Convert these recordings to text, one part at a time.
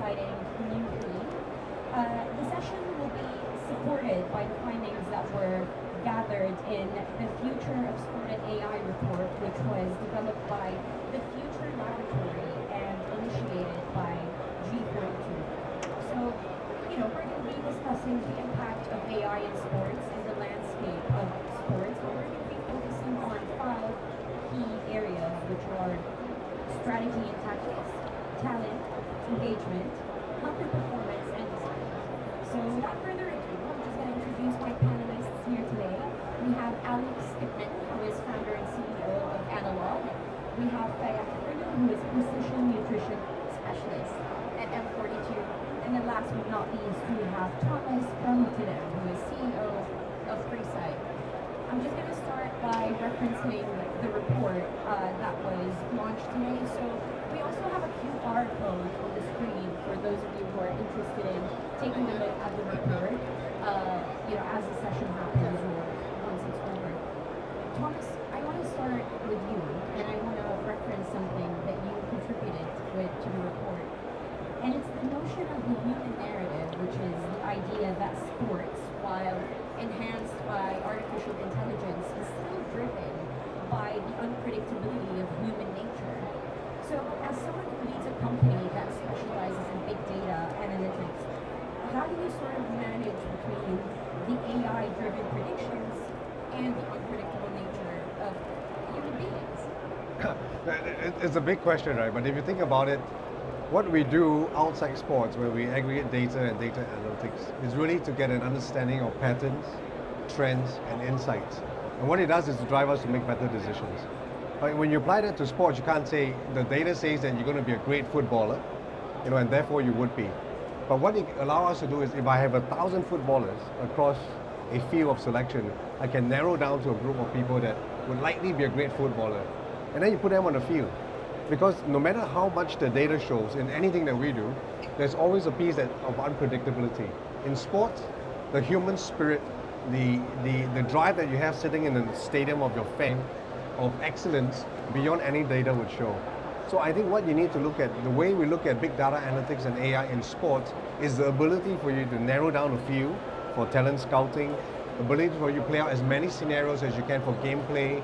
exciting new theme. The session will be supported by the findings that were gathered in the Future of Sport and AI report, which was developed by the Future Laboratory and initiated by G42. So, we're going to be discussing the impact of AI in sports and the landscape of sports, but we're going to be focusing on 5 key areas, which are strategy and tactics, talent, engagement, market performance, and design. So without further ado, I'm just going to introduce my panelists here today. We have Kipman, who is founder and CEO of Analog. We have Farah, who is precision nutrition specialist at M42. And then last but not least, we have Pramotedham, who is CEO of Presight. I'm just going to start by referencing the report that was launched today. So we also have a QR code on the screen for those of you who are interested in taking a look at the report, as the session happens or once it's over. Thomas, I want to start with you, and I want to reference something that you contributed to the report. And it's the notion of the human narrative, which is the idea that sports, while enhanced by artificial intelligence, is still driven by the unpredictability of human nature. So as someone who leads a company that specializes in big data analytics, how do you sort of manage between the AI-driven predictions and the unpredictable nature of human beings? It's a big question, right? But if you think about it, what we do outside sports, where we aggregate data and data analytics, is really to get an understanding of patterns, trends, and insights. And what it does is to drive us to make better decisions. Like when you apply that to sports, you can't say the data says that you're going to be a great footballer, and therefore you would be. But what it allows us to do is, if I have 1,000 footballers across a field of selection, I can narrow down to a group of people that would likely be a great footballer, and then you put them on the field. Because no matter how much the data shows in anything that we do, there's always a piece of unpredictability. In sports, the human spirit, the drive that you have sitting in the stadium of your fame, of excellence, beyond any data would show. So I think what you need to look at, the way we look at big data analytics and AI in sports, is the ability for you to narrow down a field for talent scouting, ability for you to play out as many scenarios as you can for gameplay.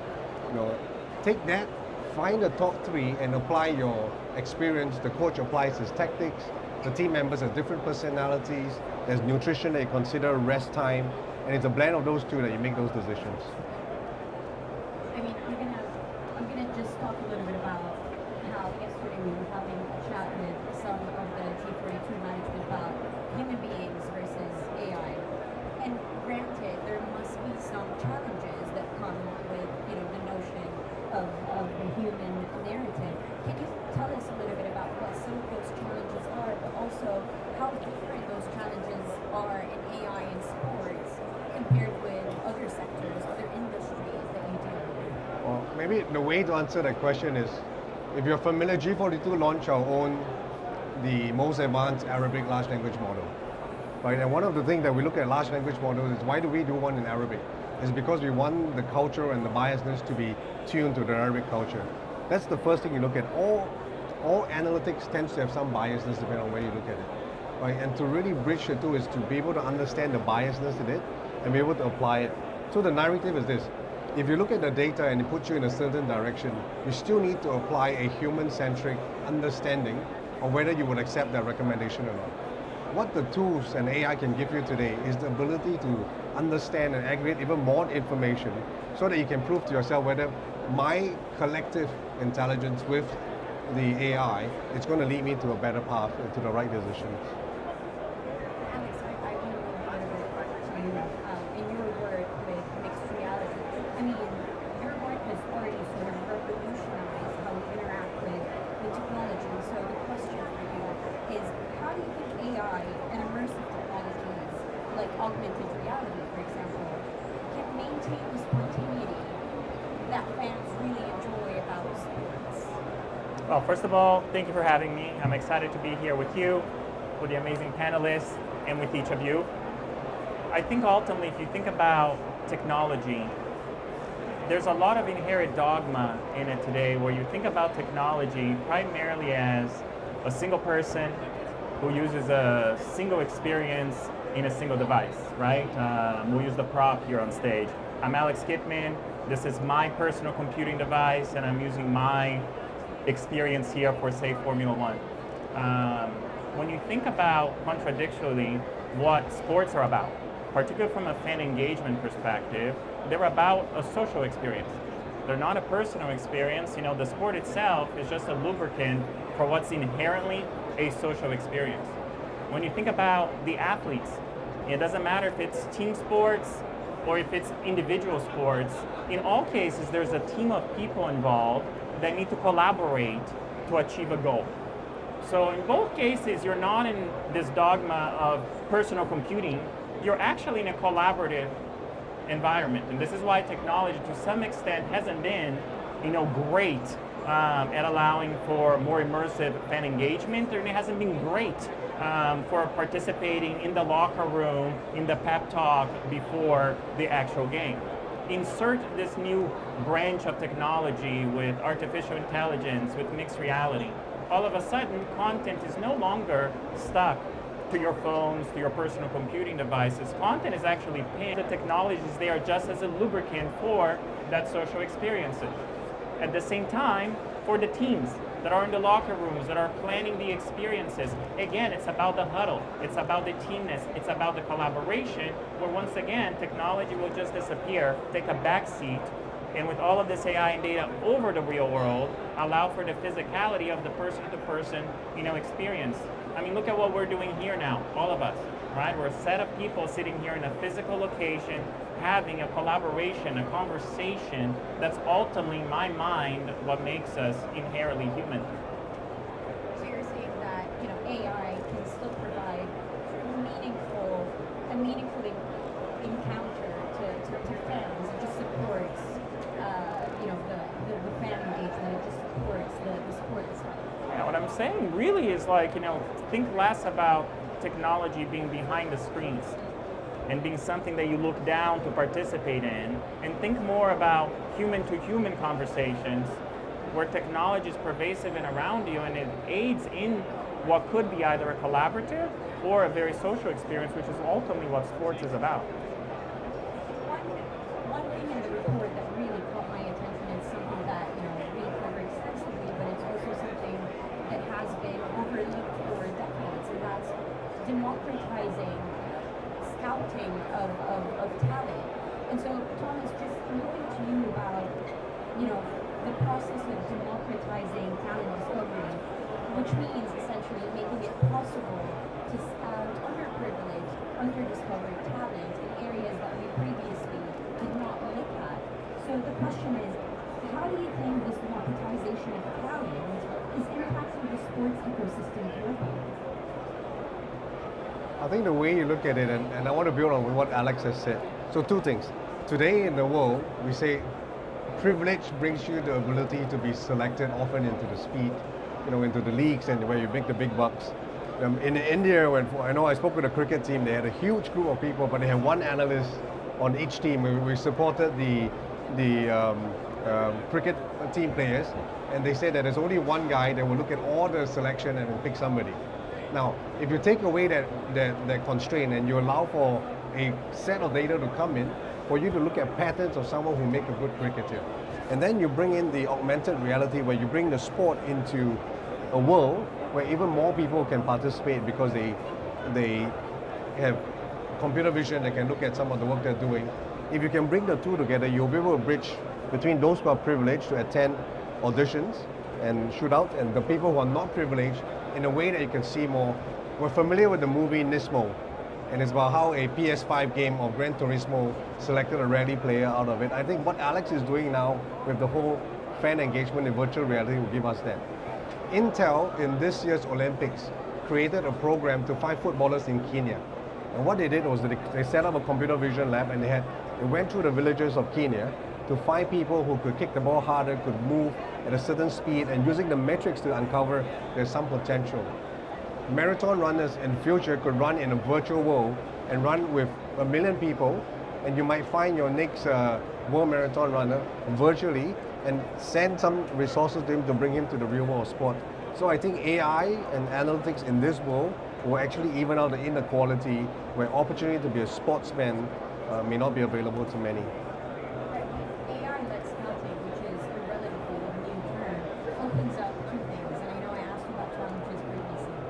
Take that, find the top 3 and apply your experience. The coach applies his tactics, the team members have different personalities, there's nutrition that you consider, rest time, and it's a blend of those 2 that you make those decisions. I mean, I'm gonna just talk a little bit about how yesterday we were having a chat with some of the G42 management about human beings versus AI. And granted, there must be some challenges that come with, the notion of the human narrative. Can you tell us a little bit about what some of those challenges are, but also how different those challenges are in AI and sports compared with other sectors, other industries that you do? Well, maybe the way to answer that question is, if you're familiar, G42 launched our own, the most advanced Arabic large language model. Right? And one of the things that we look at large language models is, why do we do one in Arabic? It's because we want the culture and the biasness to be tuned to the Arabic culture. That's the first thing you look at. All analytics tends to have some biasness depending on where you look at it. Right? And to really bridge the 2 is to be able to understand the biasness in it and be able to apply it. So the narrative is this: if you look at the data and it puts you in a certain direction, you still need to apply a human-centric understanding of whether you would accept that recommendation or not. What the tools and AI can give you today is the ability to understand and aggregate even more information so that you can prove to yourself whether my collective intelligence with the AI is going to lead me to a better path and to the right decisions. Alex, I want to move on a bit to you. In your work with mixed reality, I mean, your work has already sort of revolutionized how we interact with technology. So the question for you is, how do you think AI and immersive technologies, like augmented reality, for example, can maintain the spontaneity that fans really enjoy about sports? Well, first of all, thank you for having me. I'm excited to be here with you, with the amazing panelists, and with each of you. I think ultimately, if you think about technology, there's a lot of inherent dogma in it today, where you think about technology primarily as a single person who uses a single experience in a single device, right? We'll use the prop here on stage. I'm Alex Kipman. This is my personal computing device, and I'm using my experience here for, say, Formula One. When you think about, contradictorily, what sports are about, particularly from a fan engagement perspective, they're about a social experience. They're not a personal experience. You know, the sport itself is just a lubricant for what's inherently a social experience. When you think about the athletes, it doesn't matter if it's team sports or if it's individual sports. In all cases, there's a team of people involved that need to collaborate to achieve a goal. So in both cases, you're not in this dogma of personal computing. You're actually in a collaborative environment. And this is why technology, to some extent, hasn't been, great at allowing for more immersive fan engagement, and it hasn't been great for participating in the locker room, in the pep talk before the actual game. Insert this new branch of technology with artificial intelligence, with mixed reality. All of a sudden, content is no longer stuck to your phones, to your personal computing devices. Content is actually pinned. The technologies, they are just as a lubricant for that social experiences. At the same time, for the teams that are in the locker rooms, that are planning the experiences, again, it's about the huddle, it's about the teamness, it's about the collaboration, where once again, technology will just disappear, take a back seat, and with all of this AI and data over the real world, allow for the physicality of the person-to-person, experience. I mean, look at what we're doing here now, all of us, right? We're a set of people sitting here in a physical location, having a collaboration, a conversation that's ultimately, in my mind, what makes us inherently human. So you're saying that AI can still provide a meaningful encounter to fans. It just supports the fan engagement. It just supports the sport itself. Yeah, what I'm saying really is think less about technology being behind the screens and being something that you look down to participate in, and think more about human-to-human conversations where technology is pervasive and around you, and it aids in what could be either a collaborative or a very social experience, which is ultimately what sports is about. One thing in the report that really caught my attention is something that we cover extensively, but it's also something that has been overlooked for decades, and that's democratizing scouting of talent. And so, Thomas, just knowing to you about the process of democratizing talent discovery, which means essentially making it possible to scout underprivileged, underdiscovered talent in areas that we previously did not look at. So the question is, how do you think this democratization of talent is impacting the sports ecosystem globally? I think the way you look at it, and I want to build on what Alex has said. So two things. Today in the world, we say privilege brings you the ability to be selected often into the speed, into the leagues and where you make the big bucks. In India, I spoke with a cricket team, they had a huge group of people, but they had one analyst on each team. We supported the cricket team players, and they said that there's only one guy that will look at all the selection and will pick somebody. Now, if you take away that constraint and you allow for a set of data to come in, for you to look at patterns of someone who make a good cricketer, and then you bring in the augmented reality where you bring the sport into a world where even more people can participate because they have computer vision, they can look at some of the work they're doing. If you can bring the two together, you'll be able to bridge between those who are privileged to attend auditions and shootouts and the people who are not privileged in a way that you can see more. We're familiar with the movie Nismo, and it's about how a PS5 game of Gran Turismo selected a rally player out of it. I think what Alex is doing now with the whole fan engagement in virtual reality will give us that. Intel, in this year's Olympics, created a program to find footballers in Kenya. And what they did was that they set up a computer vision lab, and they went through the villages of Kenya to find people who could kick the ball harder, could move at a certain speed, and using the metrics to uncover there's some potential. Marathon runners in future could run in a virtual world and run with 1 million people, and you might find your next world marathon runner virtually and send some resources to him to bring him to the real world of sport. So I think AI and analytics in this world will actually even out the inequality where opportunity to be a sportsman may not be available to many. AI-led scouting, which is a relatively new term, opens up two things. And I know I asked you about challenges previously,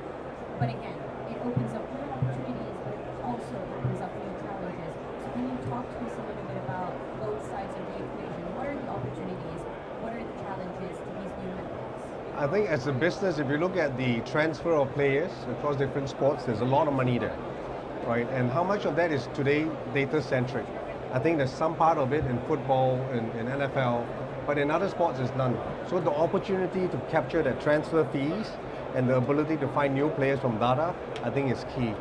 but again, it opens up new opportunities, but it also opens up new challenges. So can you talk to us a little bit about both sides of the equation? What are the opportunities? What are the challenges to these new methods? I think as a business, if you look at the transfer of players across different sports, there's a lot of money there, right? And how much of that is today data-centric? I think there's some part of it in football, in NFL, but in other sports there's none. So the opportunity to capture the transfer fees and the ability to find new players from data, I think is key.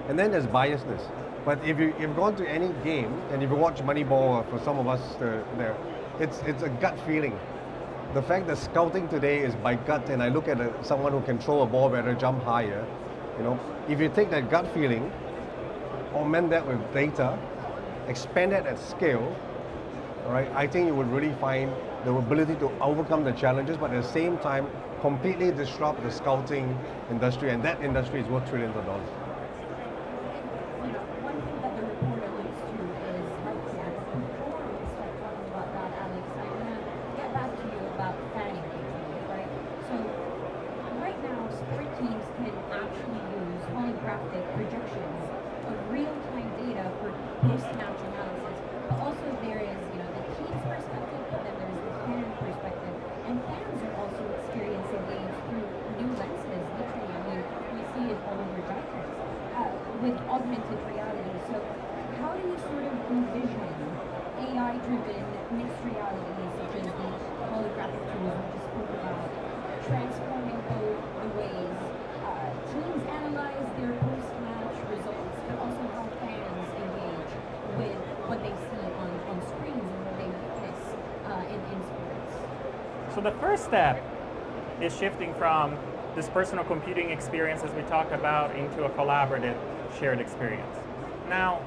And then there's biasness. But if you've gone to any game, and if you watch Moneyball, for some of us there, it's a gut feeling. The fact that scouting today is by gut, and I look at someone who can throw a ball better, jump higher, if you take that gut feeling, augment that with data, expand that at scale, all right, I think you would really find the ability to overcome the challenges, but at the same time, completely disrupt the scouting industry, and that industry is worth trillions of dollars. One thing that the report alludes to is healthcare. Before we start talking about that, Alex, I want to get back to you about fan engagement, right? So right now, sport teams can actually use holographic projections of real-time data for post-match analysis. But also there is, the team's perspective, but then there's the fan perspective. And fans are also experiencing games through new lenses, literally. I mean, we see it all over diapers with augmented reality. So how do you sort of envision AI-driven mixed realities, such as the holographic tools we just spoke about, transforming both the ways teams analyze their post-match results, but also how fans engage with what they see on screens and what they witness in sports? So the first step is shifting from this personal computing experience, as we talked about, into a collaborative shared experience. Now,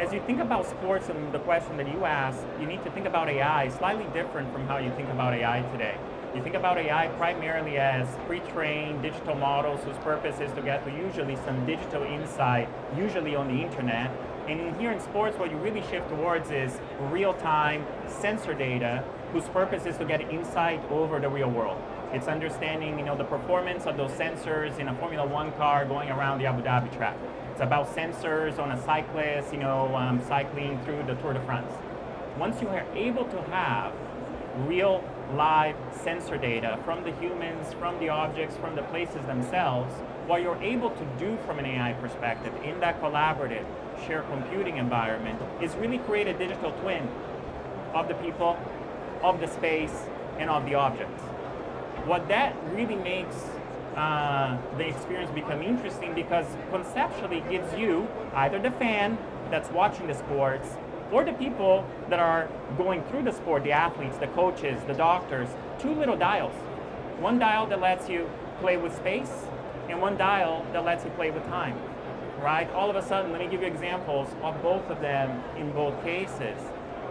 as you think about sports and the question that you asked, you need to think about AI slightly different from how you think about AI today. You think about AI primarily as pre-trained digital models whose purpose is to get to usually some digital insight, usually on the internet. And here in sports, what you really shift towards is real-time sensor data whose purpose is to get insight over the real world. It's understanding, the performance of those sensors in a Formula One car going around the Abu Dhabi track. It's about sensors on a cyclist, cycling through the Tour de France. Once you are able to have real live sensor data from the humans, from the objects, from the places themselves, what you're able to do from an AI perspective in that collaborative shared computing environment is really create a digital twin of the people, of the space, and of the objects. What that really makes the experience become interesting, because conceptually it gives you, either the fan that's watching the sports or the people that are going through the sport, the athletes, the coaches, the doctors, two little dials. One dial that lets you play with space, and one dial that lets you play with time, right? All of a sudden, let me give you examples of both of them in both cases.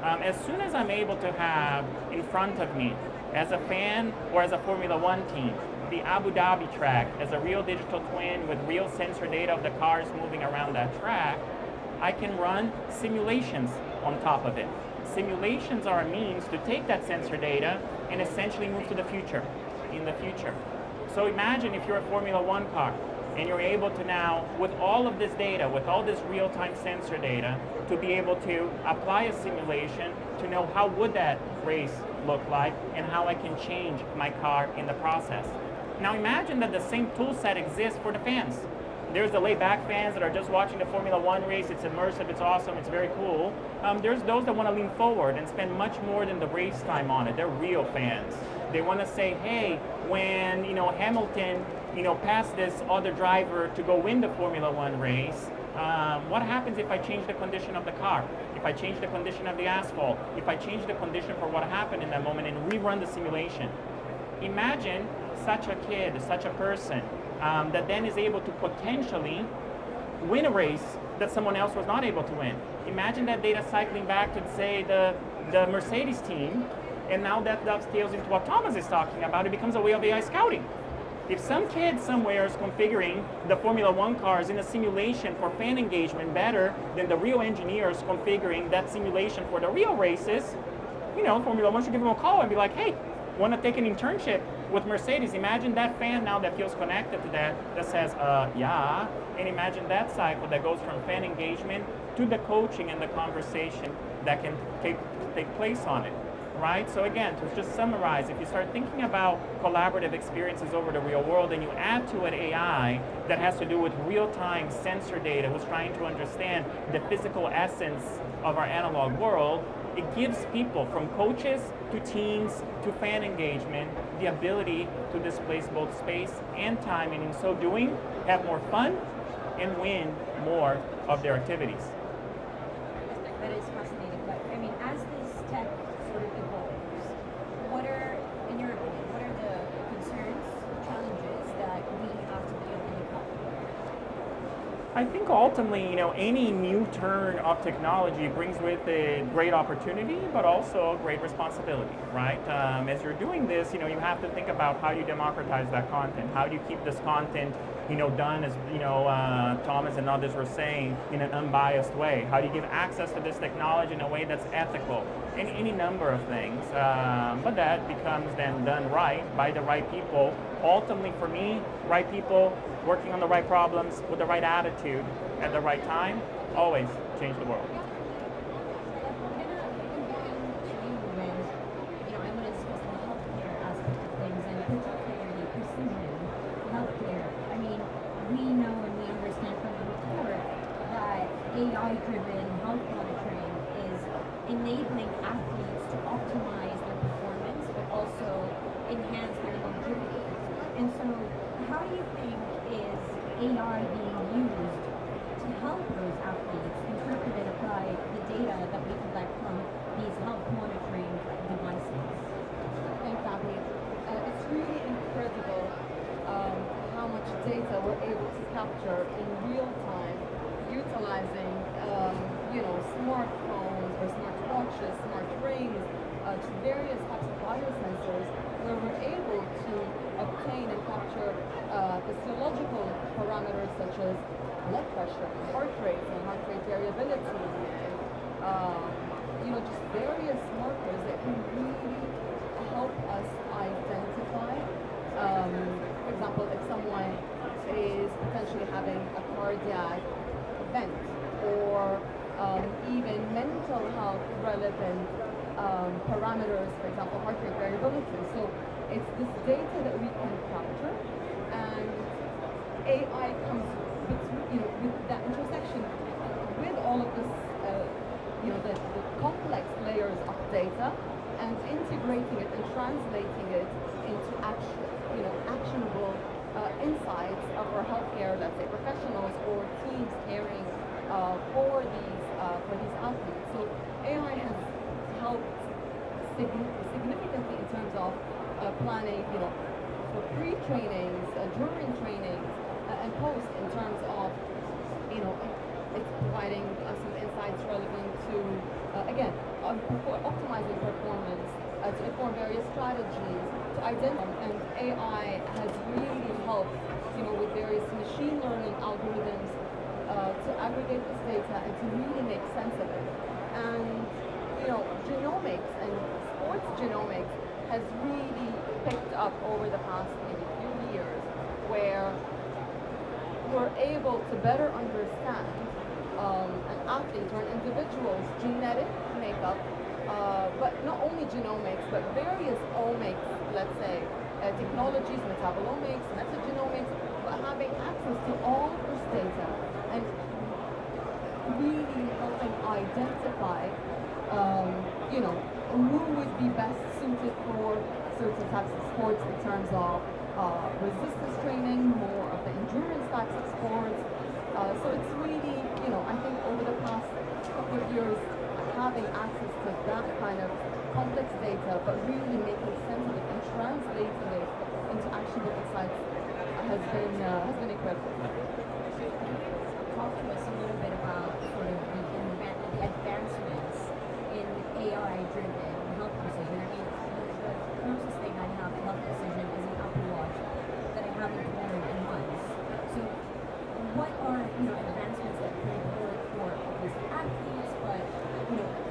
As soon as I'm able to have in front of me, as a fan or as a Formula One team, the Abu Dhabi track as a real digital twin with real sensor data of the cars moving around that track, I can run simulations on top of it. Simulations are a means to take that sensor data and essentially move to the future, in the future. So imagine if you're a Formula One car and you're able to now, with all of this data, with all this real-time sensor data, to be able to apply a simulation to know how would that race look like and how I can change my car in the process. Now imagine that the same tool set exists for the fans. There's the laid-back fans that are just watching the Formula One race. It's immersive, it's awesome, it's very cool. There's those that want to lean forward and spend much more than the race time on it. They're real fans. They want to say, hey, when Hamilton passed this other driver to go win the Formula One race, what happens if I change the condition of the car? If I change the condition of the asphalt? If I change the condition for what happened in that moment and rerun the simulation? Imagine such a kid, such a person, that then is able to potentially win a race that someone else was not able to win. Imagine that data cycling back to, say, the Mercedes team, and now that dovetails into what Thomas is talking about. It becomes a way of AI scouting. If some kid somewhere is configuring the Formula One cars in a simulation for fan engagement better than the real engineers configuring that simulation for the real races, Formula One should give them a call and be like, hey, want to take an internship with Mercedes? Imagine that fan now that feels connected to that says, yeah. And imagine that cycle that goes from fan engagement to the coaching and the conversation that can take place on it. Right? So again, to just summarize, if you start thinking about collaborative experiences over the real world and you add to it AI that has to do with real-time sensor data, who's trying to understand the physical essence of our analog world, it gives people from coaches to teams to fan engagement the ability to displace both space and time, and in so doing, have more fun and win more of their activities. That is fascinating. But I mean, as this tech sort of evolves, what are, in your opinion, what are the concerns, challenges that we have to be able to overcome? I think ultimately, any new turn of technology brings with it great opportunity, but also great responsibility, right? As you're doing this, you have to think about how you democratize that content. How do you keep this content, done as, Thomas and others were saying, in an unbiased way? How do you give access to this technology in a way that's ethical? And any number of things. But that becomes then done right by the right people. Ultimately, for me, right people working on the right problems with the right attitude at the right time always change the world. AI-driven health monitoring is enabling athletes to optimize their performance, but also enhance their longevity. And so, how do you think is AI being used to help those athletes interpret and apply the data that we collect from these health monitoring devices? Thanks, Abeer. It's really incredible how much data we're able to capture in real time, utilizing smartphones or smartwatches, smart rings, to various types of biosensors, where we're able to obtain and capture physiological parameters such as blood pressure, heart rate, and heart rate variability, and just various markers that can really help us identify. For example, if someone is potentially having a cardiac event, or even mental health relevant parameters, for example, heart rate variability. So it's this data that we can capture, and AI comes with that intersection with all of this, the complex layers of data, and integrating it and translating it into actionable insights of our healthcare, let's say, professionals or teams caring for these athletes. So AI has helped significantly in terms of planning, for pre-trainings, during trainings, and post, in terms of, it's providing some insights relevant to, again, optimizing performance, to inform various strategies, to identify, and AI has really helped, with various machine learning algorithms to aggregate this data and to really make sense of it. And, genomics and sports genomics has really picked up over the past maybe few years, where we're able to better understand an athlete or an individual's genetic makeup, but not only genomics, but various omics, let's say, technologies, metabolomics, metagenomics, but having access to all of this data and really helping identify, who would be best suited for certain types of sports in terms of resistance training, more of the endurance types of sports. So it's really, I think over the past couple of years, having access to that kind of complex data, but really making sense of it and translating it into actionable insights has been incredible. Talk to us a little bit about sort of the advancements in AI-driven health precision. I mean, the closest thing I have to health precision is an Apple Watch that I have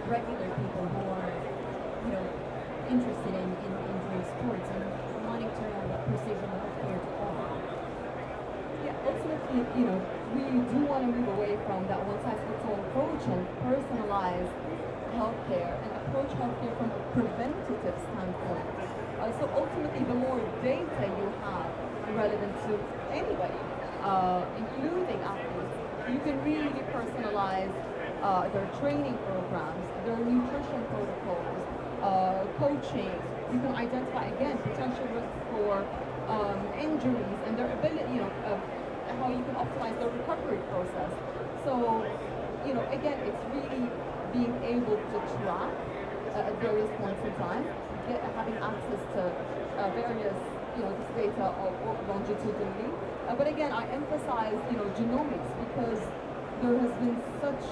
regular people who are, interested in doing sports and wanting to know what precision healthcare to follow? Yeah, ultimately, we do want to move away from that one-size-fits-all approach and personalize healthcare and approach healthcare from a preventative standpoint. So ultimately, the more data you have relevant to anybody, including athletes, you can really personalize their training programs, their nutrition protocols, coaching. You can identify, again, potential risks for injuries and their ability, how you can optimize their recovery process. So, again, it's really being able to track at various points in time, having access to various, this data longitudinally. But again, I emphasize, genomics because there has been such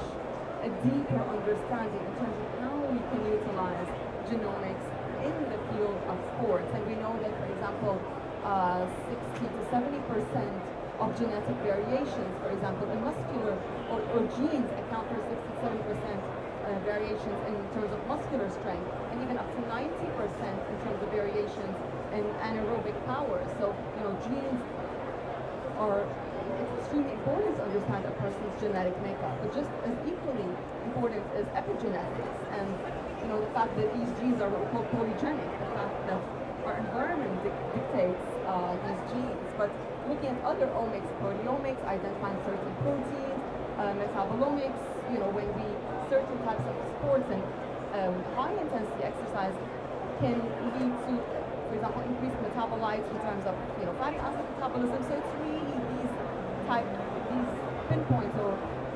a deeper understanding in terms of how we can utilize genomics in the field of sports. And we know that, for example, 60 to 70% of genetic variations, for example, in muscular or genes account for 60 to 70% variations in terms of muscular strength, and even up to 90% in terms of variations in anaerobic power. So, genes it's extremely important to understand a person's genetic makeup, but just as equally important is epigenetics and the fact that these genes are what we call polygenic, the fact that our environment dictates these genes. But looking at other omics, proteomics, identifying certain proteins, metabolomics, when certain types of sports and high intensity exercise can lead to, for example, increased metabolites in terms of fatty acid metabolism. So it's really these pinpoints or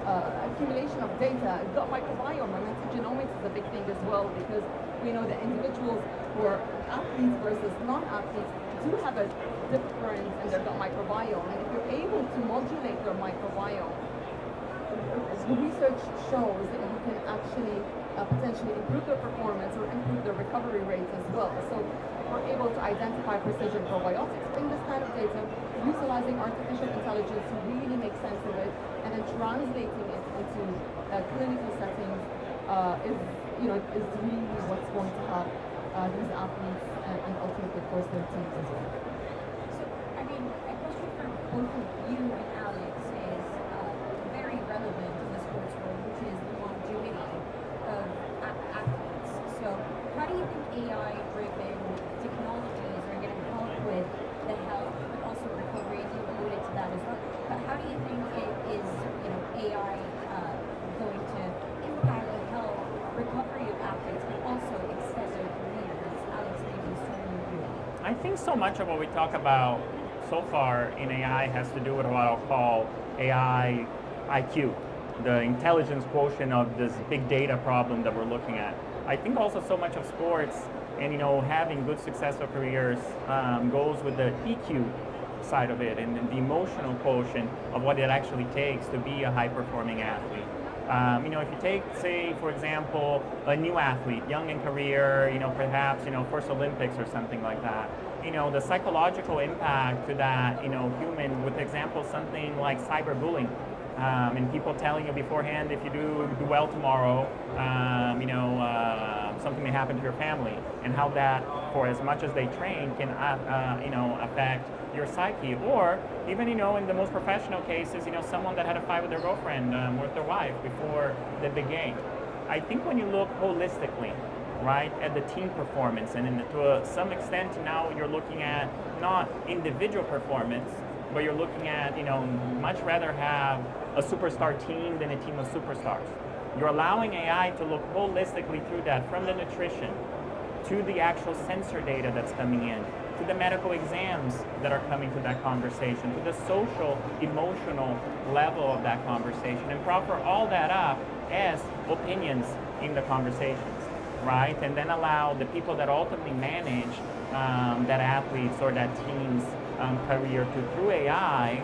accumulation of data. Gut microbiome and metagenomics is a big thing as well, because we know that individuals who are athletes versus non-athletes do have a difference in their gut microbiome, and if you're able to modulate their microbiome, the research shows that you can actually potentially improve their performance or improve their recovery rates as well. So we're able to identify precision probiotics in this kind of data, utilizing artificial intelligence to really make sense of it, and then translating it into clinical settings is really what's going to help these athletes and ultimately, of course, their teams as well. So, a question for both of you and Alex is very relevant in the sports world, which is the longevity of athletes. So, how do you think AI-driven technologies are going to help with the health, but also recovery? And you alluded to that as well. But how do you think it is, AI going to impact the health, recovery of athletes, but also extend their careers? Alex, maybe starting with you. I think so much of what we talk about so far in AI has to do with what I'll call AI IQ, the intelligence quotient of this big data problem that we're looking at. I think also so much of sports and having good successful careers goes with the EQ side of it and the emotional quotient of what it actually takes to be a high-performing athlete. If you take, say, for example, a new athlete, young in career, perhaps, first Olympics or something like that, the psychological impact to that, human, with example, something like cyberbullying, and people telling you beforehand, if you do well tomorrow, something may happen to your family, and how that, for as much as they train, can, affect your psyche. Or even, in the most professional cases, someone that had a fight with their girlfriend or their wife before the big game. I think when you look holistically, right, at the team performance, and to some extent now you're looking at not individual performance, but you're looking at, much rather have a superstar team than a team of superstars. You're allowing AI to look holistically through that, from the nutrition to the actual sensor data that's coming in, to the medical exams that are coming to that conversation, to the social, emotional level of that conversation, and proper all that up as opinions in the conversations, right? And then allow the people that ultimately manage that athlete's or that team's career to, through AI,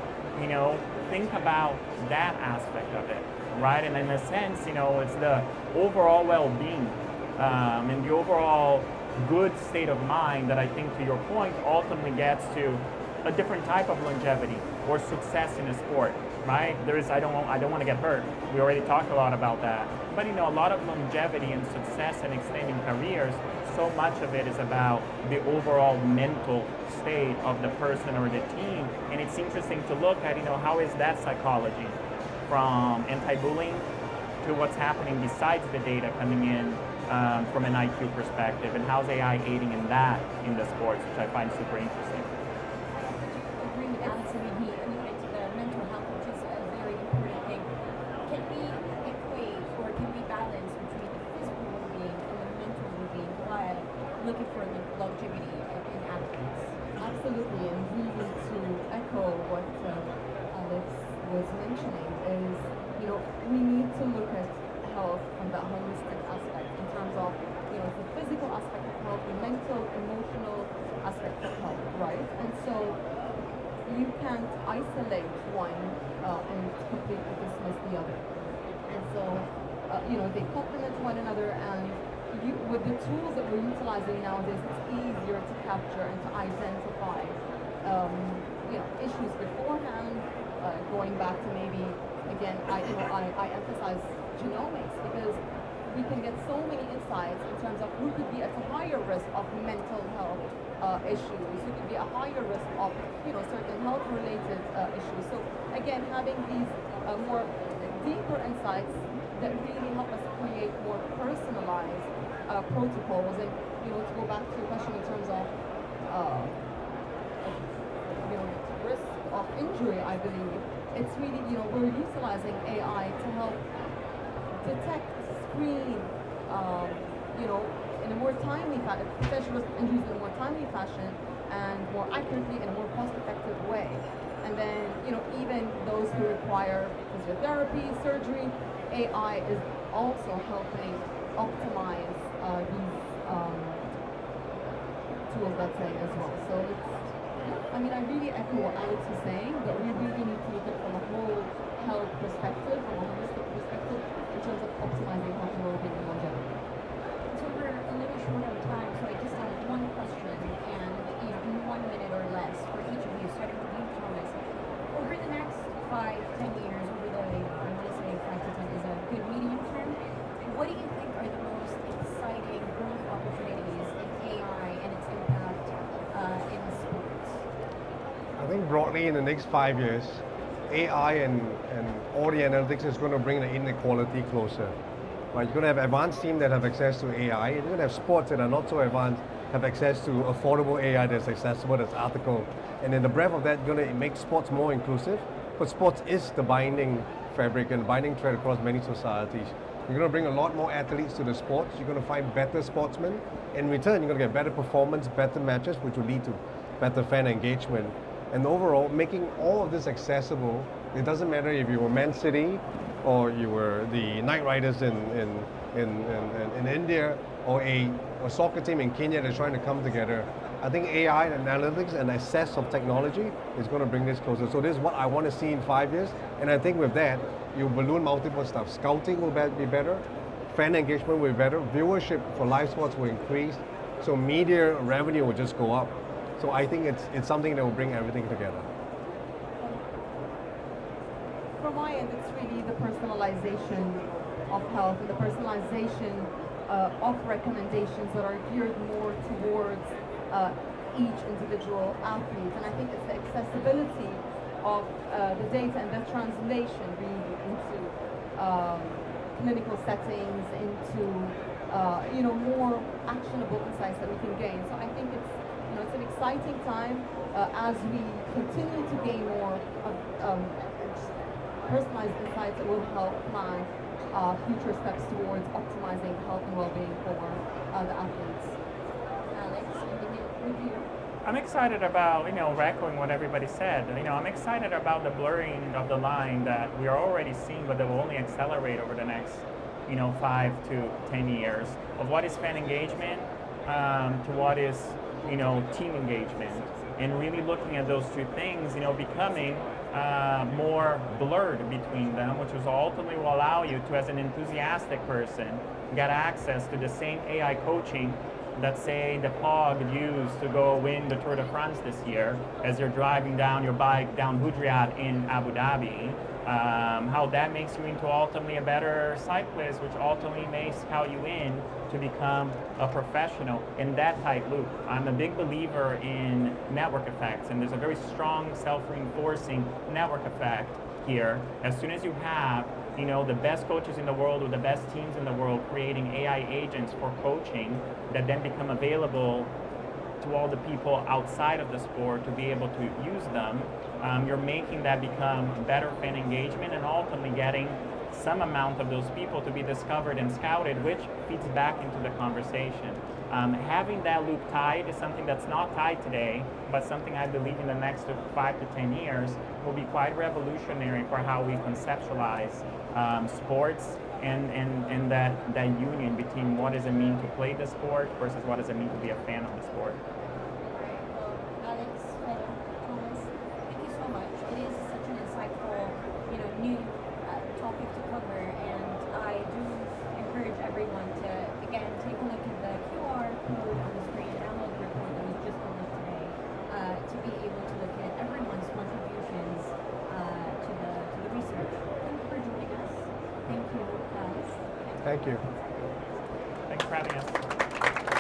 think about that aspect of it, right? And in a sense, it's the overall well-being and the overall good state of mind that I think, to your point, ultimately gets to a different type of longevity or success in a sport, right? I don't want to get hurt. We already talked a lot about that. But a lot of longevity and success and extending careers, so much of it is about the overall mental state of the person or the team. And it's interesting to look at, how is that psychology from anti-bullying to what's happening besides the data coming in from an IQ perspective, and how's AI aiding in that in the sports, which I find super interesting. I agree with Alex. I mean, he alluded to the mental health, which is a very important thing. Can we equate or can we balance between the physical well-being and the mental well-being while looking for longevity in athletes? Absolutely, and really to echo what Alex was mentioning is, we need to look at health from that holistic aspect in terms of, the physical aspect of health, the mental, emotional aspect of health, right? And so you can't isolate one and completely dismiss the other. And so, they complement one another, and with the tools that we're utilizing nowadays, it's easier to capture and to identify, issues beforehand, going back to maybe, again, I emphasize genomics because we can get so many insights in terms of who could be at a higher risk of mental health issues, who could be at a higher risk of certain health-related issues. So again, having these more deeper insights that really help us create more personalized protocols. And to go back to your question in terms of risk of injury, I believe it's really we're utilizing AI to help detect, screen, in a more timely fashion, potential risk of injuries in a more timely fashion and more accurately in a more cost-effective way. And then, even those who require physiotherapy, surgery, AI is also helping optimize these tools, let's say, as well. So it's, I really echo what Alex is saying, that we really need to look at it from a whole health perspective, from a holistic perspective, in terms of optimizing health and well-being and longevity. So we're a little short on time, so I just have one question, and in 1 minute or less for each of you, starting with you, Thomas. Over the next 5-10 years, over the, I want to say 5 to 10 is a good medium term, what do you think are the most exciting growth opportunities in AI and its impact in sports? I think broadly in the next 5 years, AI and all the analytics is going to bring the inequality closer. Right? You're going to have advanced teams that have access to AI, and you're going to have sports that are not so advanced, have access to affordable AI that's accessible, that's ethical. And in the breadth of that, you're going to make sports more inclusive. But sports is the binding fabric and binding thread across many societies. You're going to bring a lot more athletes to the sports. You're going to find better sportsmen. In return, you're going to get better performance, better matches, which will lead to better fan engagement. And overall, making all of this accessible, it doesn't matter if you were Man City or you were the Knight Riders in India or a soccer team in Kenya that's trying to come together. I think AI and analytics and access of technology is going to bring this closer. So this is what I want to see in 5 years. And I think with that, you balloon multiple stuff. Scouting will be better, fan engagement will be better, viewership for live sports will increase, so media revenue will just go up. So I think it's something that will bring everything together. From my end, it's really the personalization of health and the personalization of recommendations that are geared more towards each individual athlete. And I think it's the accessibility of the data and the translation really into clinical settings, into more actionable insights that we can gain. So I think it's an exciting time as we continue to gain more personalized insights that will help plan future steps towards optimizing health and well-being for the athletes. Alex, with you. I'm excited about, echoing what everybody said. I'm excited about the blurring of the line that we are already seeing, but that will only accelerate over the next, 5 to 10 years of what is fan engagement to what is, team engagement, and really looking at those two things, becoming more blurred between them, which is ultimately will allow you to, as an enthusiastic person, get access to the same AI coaching that say the pog used to go win the Tour de France this year as you're driving down your bike down Budriat in Abu Dhabi, how that makes you into ultimately a better cyclist, which ultimately may scout you in to become a professional in that tight loop. I'm a big believer in network effects, and there's a very strong self-reinforcing network effect here. As soon as you have the best coaches in the world with the best teams in the world creating AI agents for coaching that then become available to all the people outside of the sport to be able to use them, you're making that become better fan engagement and ultimately getting some amount of those people to be discovered and scouted, which feeds back into the conversation. Having that loop tied is something that's not tied today, but something I believe in the next 5 to 10 years will be quite revolutionary for how we conceptualize sports and that union between what does it mean to play the sport versus what does it mean to be a fan of the sport. Alex, Thomas, thank you so much. It is such an insightful, new topic to cover, and I do encourage everyone to, again, take a look at the QR code on the screen, download the report that was just published today, to be able to look at everyone's contributions to the research. Thank you for joining us. Thank you, guys. Thank you. Thanks for having us.